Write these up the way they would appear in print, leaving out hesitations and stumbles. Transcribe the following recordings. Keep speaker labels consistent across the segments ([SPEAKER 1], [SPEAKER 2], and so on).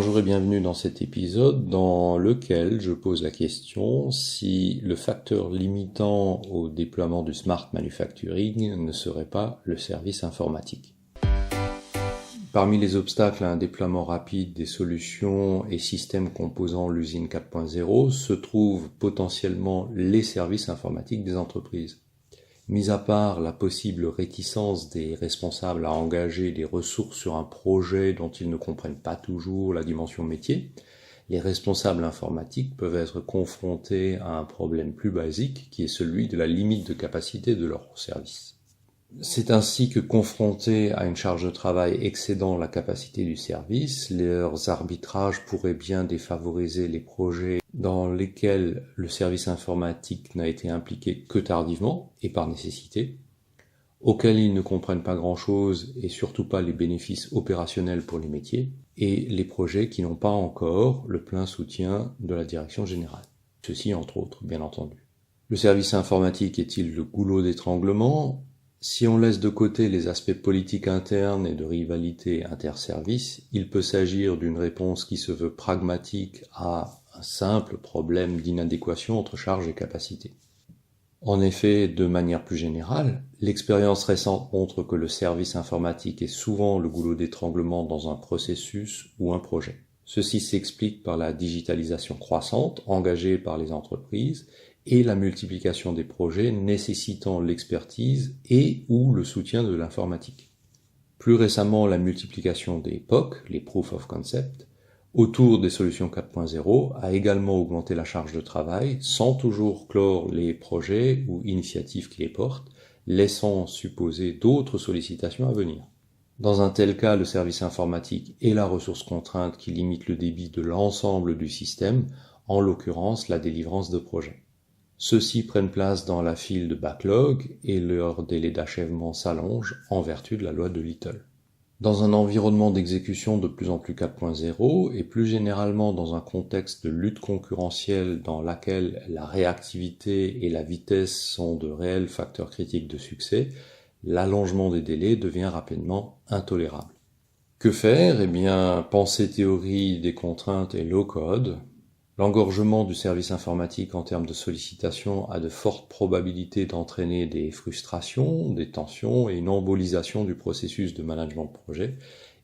[SPEAKER 1] Bonjour et bienvenue dans cet épisode dans lequel je pose la question si le facteur limitant au déploiement du smart manufacturing ne serait pas le service informatique. Parmi les obstacles à un déploiement rapide des solutions et systèmes composant l'usine 4.0 se trouvent potentiellement les services informatiques des entreprises. Mis à part la possible réticence des responsables à engager des ressources sur un projet dont ils ne comprennent pas toujours la dimension métier, les responsables informatiques peuvent être confrontés à un problème plus basique qui est celui de la limite de capacité de leur service. C'est ainsi que, confrontés à une charge de travail excédant la capacité du service, leurs arbitrages pourraient bien défavoriser les projets dans lesquels le service informatique n'a été impliqué que tardivement et par nécessité, auxquels ils ne comprennent pas grand-chose et surtout pas les bénéfices opérationnels pour les métiers, et les projets qui n'ont pas encore le plein soutien de la direction générale. Ceci entre autres, bien entendu. Le service informatique est-il le goulot d'étranglement ? Si on laisse de côté les aspects politiques internes et de rivalité interservices, il peut s'agir d'une réponse qui se veut pragmatique à un simple problème d'inadéquation entre charge et capacité. En effet, de manière plus générale, l'expérience récente montre que le service informatique est souvent le goulot d'étranglement dans un processus ou un projet. Ceci s'explique par la digitalisation croissante engagée par les entreprises et la multiplication des projets nécessitant l'expertise et ou le soutien de l'informatique. Plus récemment, la multiplication des POC, les Proof of Concept, autour des solutions 4.0 a également augmenté la charge de travail sans toujours clore les projets ou initiatives qui les portent, laissant supposer d'autres sollicitations à venir. Dans un tel cas, le service informatique est la ressource contrainte qui limite le débit de l'ensemble du système, en l'occurrence la délivrance de projets. Ceux-ci prennent place dans la file de backlog et leur délai d'achèvement s'allonge en vertu de la loi de Little. Dans un environnement d'exécution de plus en plus 4.0 et plus généralement dans un contexte de lutte concurrentielle dans laquelle la réactivité et la vitesse sont de réels facteurs critiques de succès, l'allongement des délais devient rapidement intolérable. Que faire ? Penser théorie des contraintes et low-code. L'engorgement du service informatique en termes de sollicitation a de fortes probabilités d'entraîner des frustrations, des tensions et une embolisation du processus de management de projet,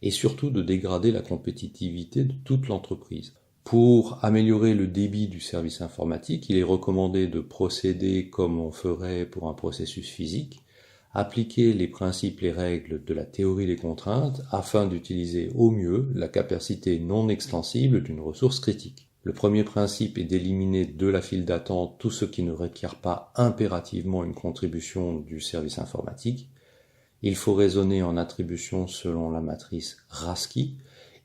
[SPEAKER 1] et surtout de dégrader la compétitivité de toute l'entreprise. Pour améliorer le débit du service informatique, il est recommandé de procéder comme on ferait pour un processus physique, appliquer les principes et règles de la théorie des contraintes afin d'utiliser au mieux la capacité non extensible d'une ressource critique. Le premier principe est d'éliminer de la file d'attente tout ce qui ne requiert pas impérativement une contribution du service informatique. Il faut raisonner en attribution selon la matrice Raschke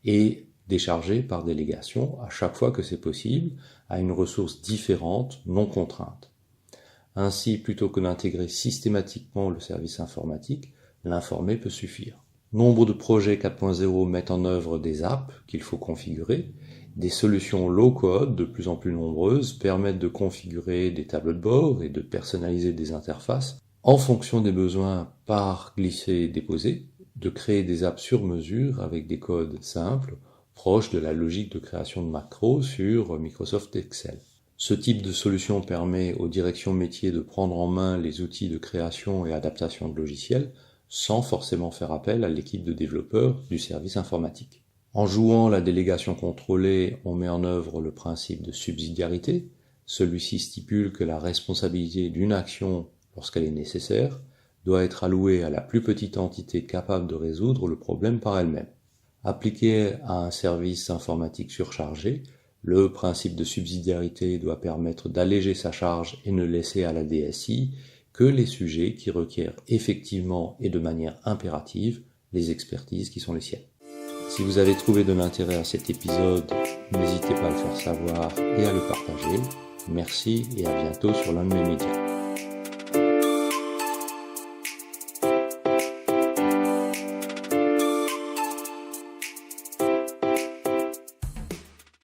[SPEAKER 1] et décharger par délégation, à chaque fois que c'est possible, à une ressource différente, non contrainte. Ainsi, plutôt que d'intégrer systématiquement le service informatique, l'informé peut suffire. Nombre de projets 4.0 mettent en œuvre des apps qu'il faut configurer. Des solutions low-code de plus en plus nombreuses permettent de configurer des tableaux de bord et de personnaliser des interfaces en fonction des besoins par glisser-déposer, de créer des apps sur mesure avec des codes simples, proches de la logique de création de macros sur Microsoft Excel. Ce type de solution permet aux directions métiers de prendre en main les outils de création et adaptation de logiciels sans forcément faire appel à l'équipe de développeurs du service informatique. En jouant la délégation contrôlée, on met en œuvre le principe de subsidiarité. Celui-ci stipule que la responsabilité d'une action, lorsqu'elle est nécessaire, doit être allouée à la plus petite entité capable de résoudre le problème par elle-même. Appliqué à un service informatique surchargé, le principe de subsidiarité doit permettre d'alléger sa charge et ne laisser à la DSI que les sujets qui requièrent effectivement et de manière impérative les expertises qui sont les siennes. Si vous avez trouvé de l'intérêt à cet épisode, n'hésitez pas à le faire savoir et à le partager. Merci et à bientôt sur l'un de mes médias.